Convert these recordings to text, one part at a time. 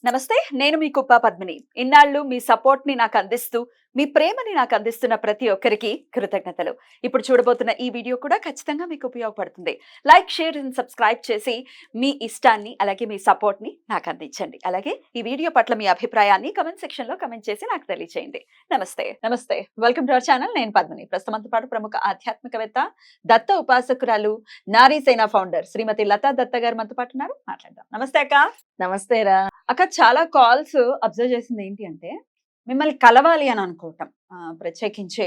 నమస్తే. నేను మీ కుప్ప పద్మిని. ఇన్నాళ్ళు మీ సపోర్ట్‌ని నాకందిస్తూ, మీ ప్రేమని నాకందిస్తున్న ప్రతి ఒక్కరికి కృతజ్ఞతలు. ఇప్పుడు చూడబోతున్న ఈ వీడియో కూడా ఖచ్చితంగా మీకు ఉపయోగపడుతుంది. లైక్, షేర్ అండ్ సబ్స్క్రైబ్ చేసి మీ ఇష్టాన్ని, అలాగే మీ సపోర్ట్‌ని నాకందించండి. అలాగే ఈ వీడియో పట్ల మీ అభిప్రాయాన్ని కామెంట్ సెక్షన్‌లో కామెంట్ చేసి నాకు తెలియచేయండి. నమస్తే. నమస్తే. Welcome to our channel. నేను పద్మిని. ప్రస్తుతం మనతో పాటు ప్రముఖ ఆధ్యాత్మికవేత్త, దత్త ఉపాసకురాలు, నారీ సేన ఫౌండర్ శ్రీమతి లతా దత్త గారు మనతో పాటు ఉన్నారు. మాట్లాడదాం. నమస్తే అక్క. నమస్తే రా. అక్క, చాలా కాల్స్ అబ్జర్వ్ చేసింది ఏంటి అంటే, మిమ్మల్ని కలవాలి అని అనుకోవటం. ప్రత్యేకించే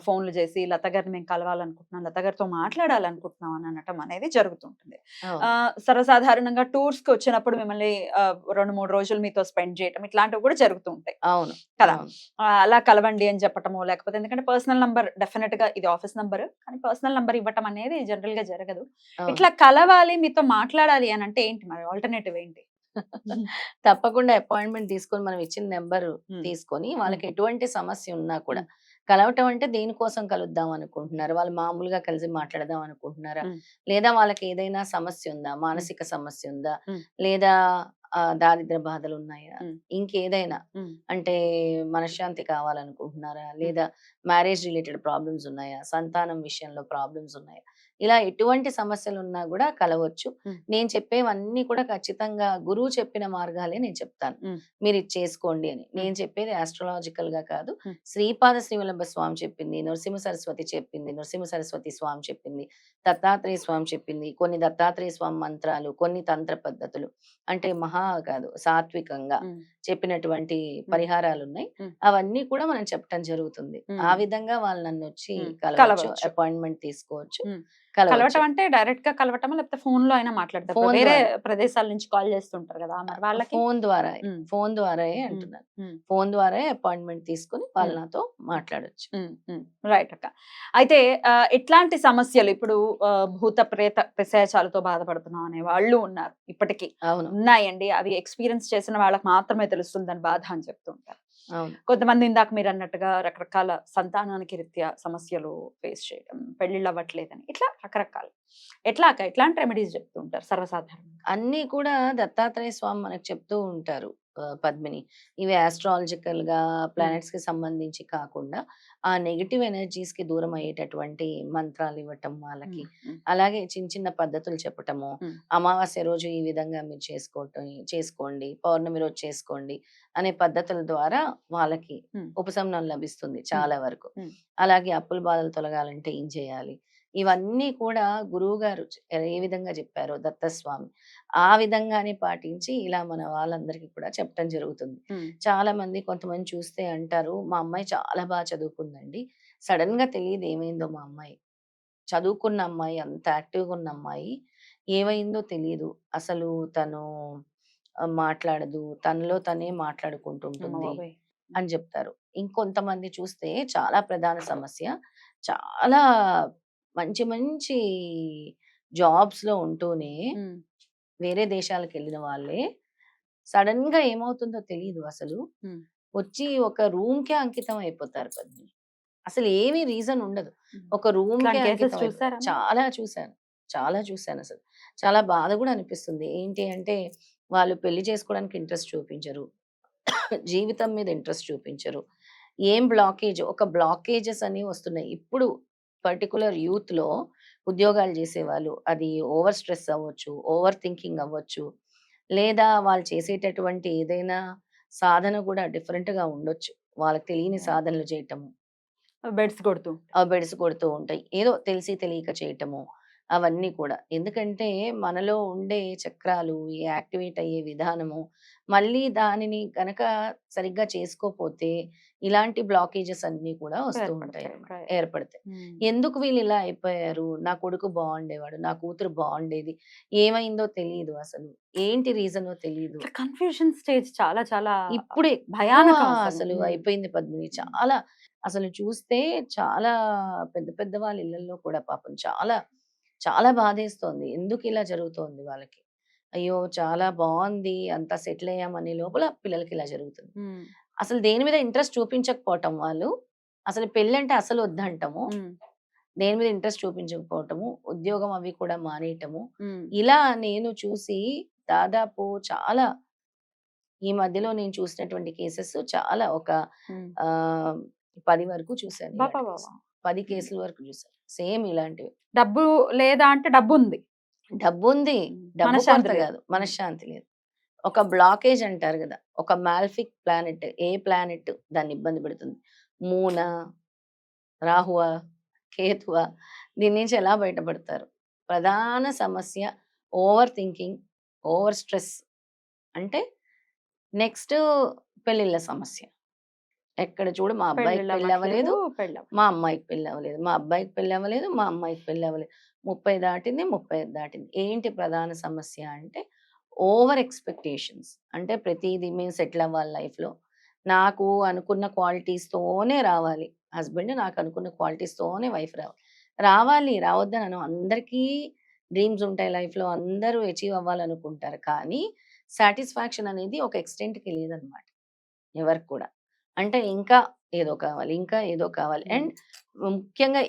ఫోన్లు చేసి లత గారిని మేము కలవాలనుకుంటున్నాం, లత గారితో మాట్లాడాలనుకుంటున్నాం అని అనటం అనేది జరుగుతుంటుంది. అవును. సర్వసాధారణంగా టూర్స్‌కి వచ్చినప్పుడు మిమ్మల్ని 2, 3 రోజులు మీతో స్పెండ్ చేయటం ఇట్లాంటివి కూడా జరుగుతూ ఉంటాయి అవును. కదా! అవును. అలా కలవండి అని చెప్పటమో, లేకపోతే ఎందుకంటే పర్సనల్ నంబర్ డెఫినిట్‌గా ఇది ఆఫీస్ నంబర్. కానీ పర్సనల్ నంబర్ ఇవ్వటం అనేది జనరల్‌గా జరగదు. అవును. ఇట్లా కలవాలి, మీతో మాట్లాడాలి అని అంటే ఏంటి మరి ఆల్టర్‌నేటివ్ ఏంటి? తప్పకుండా అపాయింట్‌మెంట్ తీసుకొని మనం ఇచ్చిన నంబరు హ్మ్. తీసుకొని హ్మ్. వాళ్ళకి ఎటువంటి సమస్య ఉన్నా కూడా హ్మ్. కలవటం అంటే దేనికోసం కలుద్దాం అనుకుంటున్నారు? వాళ్ళు మామూలుగా కలిసి మాట్లాడదాం అనుకుంటున్నారా? హ్మ్. లేదా వాళ్ళకి ఏదైనా సమస్య ఉందా? హ్మ్. మానసిక సమస్య ఉందా? హ్మ్. లేదా దారిద్ర్య బాధలున్నాయా? హ్మ్. ఇంకేదైనా హ్మ్. అంటే మనశ్శాంతి కావాలనుకుంటున్నారా? హ్మ్. లేదా మ్యారేజ్ రిలేటెడ్ ప్రాబ్లమ్స్ ఉన్నాయా? సంతానం విషయంలో ప్రాబ్లమ్స్ ఉన్నాయా? ఇలా ఎటువంటి సమస్యలున్నా గూడా కలవచ్చు. హ్మ్. నేను చెప్పేవన్నీ కూడా ఖచ్చితంగా గురువు చెప్పిన మార్గాలే నేను చెప్తాను. హ్మ్. మీరిది చేసుకోండి అని. హ్మ్. నేను చెప్పేది యాస్ట్రాలాజికల్‌గా కాదు. హ్మ్. శ్రీపాద శ్రీవల్లభ స్వామి చెప్పింది, నరసింహ సరస్వతి చెప్పింది, నరసింహ సరస్వతి స్వామి చెప్పింది, దత్తాత్రేయ స్వామి చెప్పింది, కొన్ని దత్తాత్రేయ స్వామి మంత్రాలు, కొన్ని తంత్ర పద్ధతులు అంటే మహా కాదు సాత్వికంగా హ్మ్. చెప్పినటువంటి హ్మ్. పరిహారాలున్నాయి. హ్మ్. అవన్నీ కూడా మనం చెప్పటం జరుగుతుంది. ఆ హ్మ్. విధంగా వాళ్ళు నన్నొచ్చి హ్మ్. కలవచ్చు. కలవచ్చు. అపాయింట్‌మెంట్ తీసుకోవచ్చు. హ్మ్. కలవచ్చు. కలవటం అంటే డైరెక్ట్‌గా కలవటమా? లేకపోతే ఫోన్‌లో అయినా మాట్లాడతారా? ఇప్పుడు ఫోను వేరే ద్వారా. ప్రదేశాల నుంచి కాల్ చేస్తుంటారు గదా! మరి వాళ్ళకి? ఫోను ద్వారాయే. హ్మ్. ఫోను ద్వారాయే హ్మ్. అంటున్నాను. హ్మ్. ఫోను ద్వారాయే అపాయింట్‌మెంట్ తీసుకొని వాళ్ళు హ్మ్. నాతో మాట్లాడొచ్చు. హ్మ్. హ్మ్. రైట్ అక్క. అయితే ఎట్లాంటి సమస్యలు ఇప్పుడు భూత, ప్రేత, పిశాచాలతో బాధపడుతున్నాం అనే వాళ్ళు ఉన్నారు ఇప్పటికి. అవును. ఉన్నాయండి. అవి ఎక్స్‌పీరియన్స్ చేసిన వాళ్ళకి మాత్రమే తెలుస్తుంది దాని బాధ అని చెప్తూ ఉంటారు. అవును. కొంతమంది ఇందాక మీరన్నట్టుగా రకరకాల సంతానానికి రీత్యా సమస్యలు ఫేస్ చేయడం, పెళ్ళిళ్ళు అవ్వట్లేదని ఇట్లా రకరకాలు. ఎట్లా అక్క? ఎట్లాంటి రెమెడీస్ చెప్తూ ఉంటారు సర్వసాధారణంగా? అన్నీ కూడా దత్తాత్రేయ స్వామి మనకు చెప్తూ ఉంటారు పద్మిని. ఇవి యాస్ట్రాలజికల్‌గా హ్మ్. ప్లానెట్స్‌కి సంబంధించి కాకుండా, ఆ నెగెటివ్ ఎనర్జీస్‌కి దూరం అయ్యేటటువంటి మంత్రాలివ్వటం వాళ్ళకి. హ్మ్. హ్మ్. అలాగే చిన్న చిన్న పద్ధతులు చెప్పటము. హ్మ్. అమావాస్య రోజు ఈ విధంగా మీరు చేసుకోండి. పౌర్ణమి రోజు చేసుకోండి అనే పద్ధతుల ద్వారా వాళ్ళకి హ్మ్. ఉపశమనం లభిస్తుంది హ్మ్. చాలా వరకు. హ్మ్. అలాగే అప్పుల బాధలు తొలగాలంటే ఏం చేయాలి? ఇవన్నీ కూడా గురువుగారు ఏ విధంగా చెప్పారో దత్తస్వామి ఆ విధంగానే పాటించి ఇలా మన వాళ్ళందరికీ కూడా చెప్పటం జరుగుతుంది. హ్మ్. చాలామంది కొంతమంది చూస్తే అంటారు, "మా అమ్మాయి చాలా చదువుకుందండి. సడెన్‌గా తెలీదు ఏమైందో మా అమ్మాయి. చదువుకున్న అమ్మాయి, అంత యాక్టివ్‌గా ఉన్న అమ్మాయి ఏమైందో తెలీదు. అసలు తను మాట్లాడదు. తనలో తనే అమ్మ మాట్లాడుకుంటుంటుంది" బాబోయ్! అని జెప్తారు. ఇంకొంతమంది చూస్తే చాలా ప్రధాన సమస్య. చాలా మంచి మంచి జాబ్స్‌లో ఉంటూనే హ్మ్. వేరే దేశాలకెళ్ళిన వాళ్ళే సడెన్‌గా ఏమవుతుందో తెలీదు అసలు. హ్మ్. వచ్చి ఒక రూమ్‌కే అంకితం అయిపోతారు పద్మిని. అసలు ఏమి రీజన్ ఉండదు. హ్మ్. ఒక రూమ్‌కే ఇట్లాంటి కేసెస్ అంకితం అయిపోతారు. చూసారా మీరు? చాలా చూసాను. చాలా చూసానసలు. చాలా బాధ గూడా అనిపిస్తుంది. ఏంటి అంటే వాళ్ళు పెళ్లి చేసుకోవడానికి ఇంట్రెస్ట్ చూపించరు. జీవితం మీద ఇంట్రెస్ట్ చూపించరు. ఏం బ్లాకేజ్ ఒక బ్లాకేజెస్ అని వస్తున్నాయి. ఇప్పుడు పర్టిక్యులర్ యూత్‌లో ఉద్యోగాలు జేసేవాళ్ళు అది ఓవర్ స్ట్రెస్ అవ్వచ్చు, ఓవర్ థింకింగ్ అవ్వచ్చు. లేదా వాళ్ళు చేసేటటువంటి ఏదైనా సాధన గూడా డిఫరెంట్‌గా ఉండొచ్చు. వాళ్ళకి తెలియని యాహ్! సాధనలు చేయటము. బెడిసి కొడుతూ. బెడిసి కొడుతూ ఉంటాయి. ఏదో తెలిసి తెలియక చేయటము. అవన్నీ కూడా. ఎందుకంటే మనలో ఉండే చక్రాలు ఈ యాక్టివేట్ అయ్యే విధానము, మళ్ళీ దానిని గనక సరిగ్గా చేసుకోపోతే ఇలాంటి బ్లాకేజెస్ అన్నీ కూడా వస్తూ ఏర్పడతాయి. ఉంటాయన్నమాట. ఏర్పడతాయి. హ్మ్. ఎందుకు వీళ్ళు ఇలా అయిపోయారు? నా కొడుకు బావుండేవాడు. నా కూతురు బావుండేది. ఏమైందో తెలీదు అసలు. ఏంటి రీజనో తెలీదు. ఇట్లా కన్‌ఫ్యూజన్ స్టేజ్ చాలా చాలా ఇప్పుడు ఎక్కువ భయానకం అసలు. అసలు హ్మ్. అయిపోయింది పద్మిని. హ్మ్. చాలా అసలు చూస్తే చాలా పెద్ద పెద్ద వాళ్ళ ఇళ్లల్లో కూడా పాపం చాలా, చాలా బాధేస్తోంది. ఎందుకిలా జరుగుతోంది వాళ్ళకి? అయ్యో! చాలా బావుంది. అంతా సెటిల్ అయ్యామనే లోపల పిల్లలకి ఇలా జరుగుతుంది. హ్మ్. అసలు దేని మీద ఇంట్రెస్ట్ చూపించకపోవటం వాళ్ళు. అసలు పెళ్ళంటే అసలు వద్దంటము. హ్మ్. దేని మీద ఇంట్రెస్ట్ చూపించకపోవటము. ఉద్యోగం అవి కూడా మానేయటము. హ్మ్. ఇలా నేను చూసి దాదాపు చాలా ఈ మధ్యలో నేను చూసినటువంటి కేసెస్ చాలా ఒక ఉమ్. ఆ 10 వరకు చూశాను. బాబా ఇలాంటి బాబా. కేసులు 10 కేసుల వరకు చూశాను. సేమ్ ఇలాంటివి. డబ్బు లేదా అంటే డబ్బు ఉంది. డబ్బు ఉంది, డబ్బు మనశ్శాంతి కొరత లేదు. కాదు, మనశ్శాంతి లేదు. ఒక బ్లాకేజ్ అంటారు కదా, ఒక మాల్ఫిక్ ప్లానెట్, ఏ ప్లానెట్ దాన్ని ఇబ్బంది పెడుతుంది? మూన, రాహువ, కేతువ, దీని నుంచి ఎలా బయటపడతారు? ప్రధాన సమస్య ఓవర్ థింకింగ్, ఓవర్ స్ట్రెస్. అంటే నెక్స్ట్ పెళ్ళిళ్ళ సమస్య. ఎక్కడ చూడు మా అబ్బాయికి పెళ్ళిళ్ళు పెళ్ళి అవ్వలేదు, అవ్వట్లేదు, పెళ్ళి అవ్వట్లేదు. మా అమ్మాయికి పెళ్ళి అవ్వలేదు, మా అబ్బాయికి పెళ్ళి అవ్వలేదు, మా అమ్మాయికి పెళ్ళి అవ్వలేదు. 30 దాటింది, 35 దాటింది. ఏంటి ప్రధాన సమస్య అంటే ఓవర్ ఎక్స్పెక్టేషన్స్. అంటే ప్రతిదీ మేము సెటిల్ అవ్వాలి లైఫ్లో, నాకు అనుకున్న క్వాలిటీస్తోనే రావాలి హస్బెండ్, నాకు అనుకున్న క్వాలిటీస్తోనే వైఫ్ రావాలి. రావాలి రావద్దని అనం, అందరికీ డ్రీమ్స్ ఉంటాయి లైఫ్లో, అందరూ అచీవ్ అవ్వాలనుకుంటారు. కానీ సాటిస్ఫాక్షన్ అనేది ఒక ఎక్స్టెంట్కి లేదనమాట ఎవరికి కూడా. అంటే ఇంకా ఏదో కావాలి, ఇంకా ఏదో కావాలి. అండ్ ముఖ్యంగా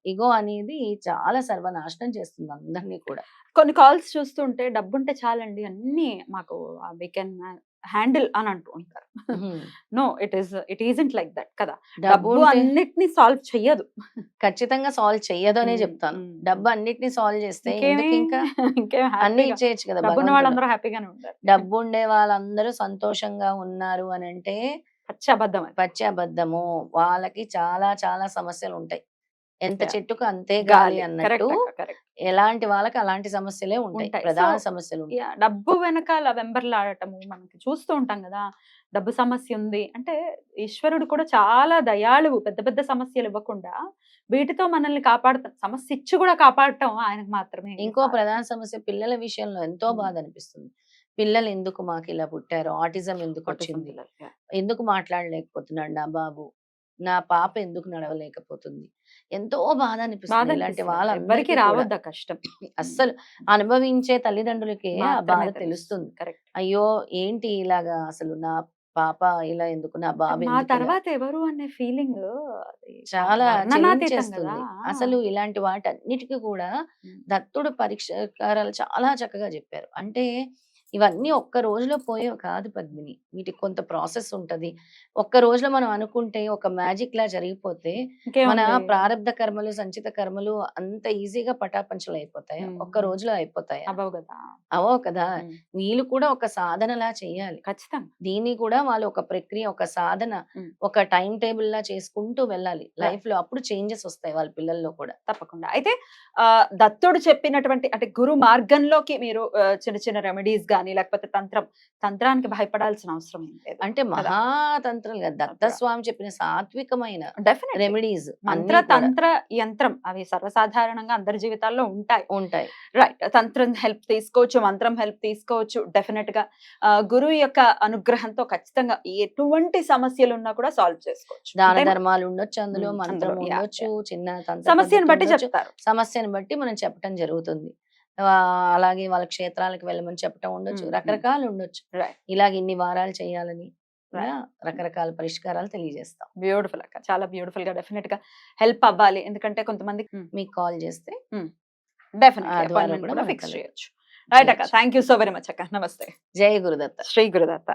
ఇగో అనేది చాలా సర్వనాశనం చేస్తుంది అందరినీ కూడా. కొన్ని కాల్స్ చూస్తుంటే డబ్బుంటే చాలండి అన్ని మాకు వి కెన్ హ్యాండిల్ అని అంటూ ఉంటారు. No, it isn't like that కదా. డబ్బు డబ్బు ఉంటే అన్నిటిని సాల్వ్ చెయ్యదు. ఖచ్చితంగా సాల్వ్ చెయ్యదు అనే ఉమ్, చెప్తాను. ఉమ్, డబ్బు అన్నిటిని సాల్వ్ చేస్తే ఇంకేమి ఎందుకు ఇంకా ఇంకేం అన్ని హ్యాపీగా ఇచ్చేయచ్చు కదా డబ్బున్న భగవంతుడు. వాళ్ళందరూ హ్యాపీగానే ఉంటారు. డబ్బు ఉండే వాళ్ళందరూ సంతోషంగా ఉన్నారు అని అంటే పచ్చి అబద్ధం అది. పచ్చి అబద్ధము. వాళ్ళకి చాలా చాలా సమస్యలు ఉంటాయి. ఎంత Yeah. చెట్టుకు అంతే గాలి గాలి అన్నట్టు. కరెక్ట్ అక్క, కరెక్ట్ ఎలాంటి వాళ్ళకి అలాంటి సమస్యలే ఉంటాయి, ఉంటాయి. ప్రధాన సో సమస్యలు ఉంటాయి. డబ్బు వెనకాల వెంబర్లాడటము మనకి చూస్తూ ఉంటాం కదా. డబ్బు సమస్య ఉంది అంటే ఈశ్వరుడు కూడా చాలా దయాళువు. పెద్ద పెద్ద సమస్యలు ఇవ్వకుండా వీటితో మనల్ని కాపాడుతాం. సమస్య ఇచ్చి కూడా కాపాడటం ఆయనకు మాత్రమే ఇంకో సాధ్యం. ప్రధాన సమస్య పిల్లల విషయంలో ఎంతో ఉమ్. బాధ అనిపిస్తుంది. పిల్లలు ఎందుకు మాకు ఇలా పుట్టారు, ఆటిజం ఎందుకు Autism వచ్చింది, పిల్లలు. Yeah. ఎందుకు మాట్లాడలేకపోతున్నాడు నా బాబు, నా పాప ఎందుకు నడవలేకపోతుంది, ఎంతో బాధ బాధ అనిపిస్తుంది. ఇలాంటి అనిపిస్తుంది. ఎవరికి వాళ్ళందరికీ కూడా రావద్దా కష్టం. అస్సలు అనుభవించే తల్లిదండ్రులకే ఆ బాధ మాత్రమే తెలుస్తుంది. కరెక్ట్. అయ్యో ఏంటి ఇలాగా, అసలు నా పాప ఇలా ఎందుకు, నా బాబు మా ఎందుకు ఇలా? తర్వాత ఎవరు అనే ఫీలింగ్ చాలా వర్ణనాతీతం కదా. చేస్తుంది. అసలు ఇలాంటి వాటన్నిటికీ కూడా ఉమ్. దత్తుడు పరిష్కారాలు చాలా చక్కగా చెప్పారు. అంటే ఇవన్నీ ఒక్క రోజులో పోయేవి కాదు పద్మిని. వీటికి కొంత ప్రాసెస్ ఉంటది. ఒక్క రోజులో మనం అనుకుంటే ఒక మ్యాజిక్ లా జరిగిపోతే మన ఇంకేముంది? ప్రారబ్ధ కర్మలు, సంచిత కర్మలు అంత ఈజీగా పటాపంచలు అయిపోతాయా? ఒక్క రోజులో అయిపోతాయా? అవ్వవు కదా. అవో కదా. ఉమ్. వీళ్ళు కూడా ఒక సాధనలా చేయాలి. ఖచ్చితంగా. దీన్ని కూడా వాళ్ళు ఒక ప్రక్రియ, ఒక సాధన, ఉమ్. ఒక టైం టేబుల్ లా చేసుకుంటూ వెళ్ళాలి లైఫ్ లో. అప్పుడు చేంజెస్ వస్తాయి వాళ్ళ పిల్లల్లో కూడా. తప్పకుండా. అయితే దత్తుడు చెప్పినటువంటి అంటే గురు మార్గంలోకి మీరు చిన్న చిన్న రెమెడీస్ గానీ లేకపోతే తంత్రానికి భయపడాల్సిన అవసరం ఏం లేదు. అంటే మహాతంత్రాలు కదా, దత్తస్వామి చెప్పిన సాత్వికమైన డెఫినెట్ రెమెడీస్ మంత్ర తంత్ర యంత్రం అవి సర్వసాధారణంగా అందరి జీవితాల్లో ఉంటాయి. ఉంటాయి. రైట్. తంత్రం హెల్ప్ తీసుకోవచ్చు, మంత్రం హెల్ప్ తీసుకోవచ్చు. డెఫినెట్ గా గురువు యొక్క అనుగ్రహంతో ఖచ్చితంగా ఎటువంటి సమస్యలు ఉన్నా కూడా సాల్వ్ చేసుకోవచ్చు. దాన అంతేనా? ధర్మాలు ఉండొచ్చు, అందులో అందులో, మంత్రం యా, ఉండొచ్చు, యా. చిన్న తంత్ర సమస్యను పద్ధతి బట్టి ఉండొచ్చు. చెప్తారు. సమస్యను బట్టి మనం చెప్పటం జరుగుతుంది. అలాగే వాళ్ళ క్షేత్రాలకు వెళ్ళమని చెప్పటం ఉండొచ్చు, ఉమ్, రకరకాలు ఉండొచ్చు. రైట్. ఇలాగ ఇన్ని వారాలు చేయాలని Right. ఇలా రకరకాల పరిష్కారాలు తెలియజేస్తాం. బ్యూటిఫుల్ అక్క, చాలా బ్యూటిఫుల్ గా డెఫినెట్ గా హెల్ప్ అవ్వాలి. ఎందుకంటే కొంతమంది మీకు కాల్ చేస్తే డెఫినెట్ ఆ ద్వారా అపాయింట్మెంట్ కూడా కూడా మనం ఫిక్స్ కలవచ్చు. చేయొచ్చు. రైట్ అక్క, thank you so very much అక్క. నమస్తే. జై గురుదత్త. శ్రీ గురుదత్త.